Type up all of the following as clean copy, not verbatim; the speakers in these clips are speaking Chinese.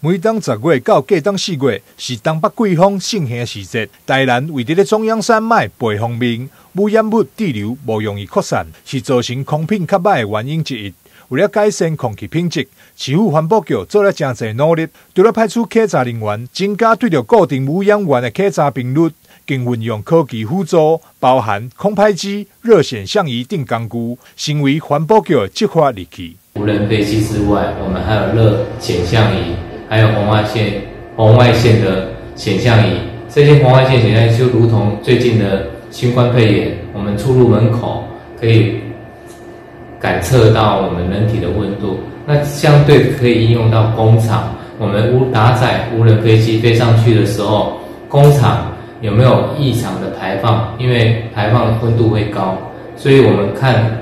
每当10月到过当4月是东北季风盛行的时节，台南位伫咧中央山脉背方面，污染物滞留无容易扩散，是造成空品较歹的原因之一。为了改善空气品质，市府环保局做了真侪努力，除了派出稽查人员，增加对着固定污染源的稽查频率，更运用科技辅助，包含空拍机、热显像仪等工具，成为环保局的执法利器。无人飞机之外，我们还有热显像仪，还有红外线的显像仪。这些红外线显像仪就如同最近的新冠肺炎，我们出入门口可以感测到我们人体的温度，那相对可以应用到工厂。我们搭载无人飞机飞上去的时候，工厂有没有异常的排放？因为排放温度会高，所以我们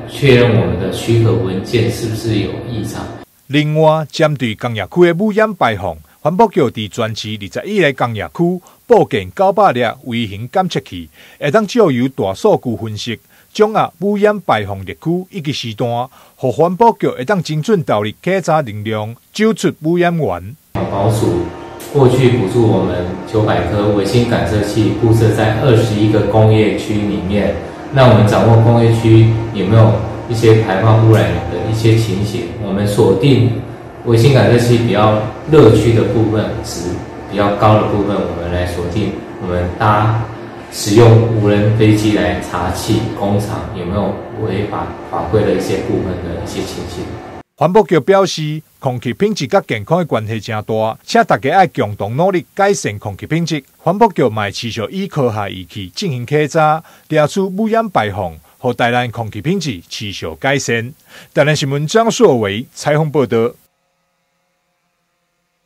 确认我们的许可文件是不是有异常。另外，针对工业区的污染排放，环保局伫全市21个工业区布建900粒微型监测器，会当借由大数据分析，掌握污染排放热区以及时段，互环保局会当精准投入稽查能量，揪出污染源。保署过去补助我们900颗微星感测器布设在21个工业区里面，那我们掌握工业区有没有一些排放污染的一些情形，我们锁定微星感测器比较热区的部分，值比较高的部分，我们来锁定我们使用无人飞机来查气工厂有没有违法规的一些部分的一些情形。环保局表示，空气品质甲健康的关系真大，请大家要共同努力改善空气品质。环保局嘛持续以科学仪器进行稽查，抓出污染排放，让台南空气品质持续改善。台南新闻张硕维采访报道。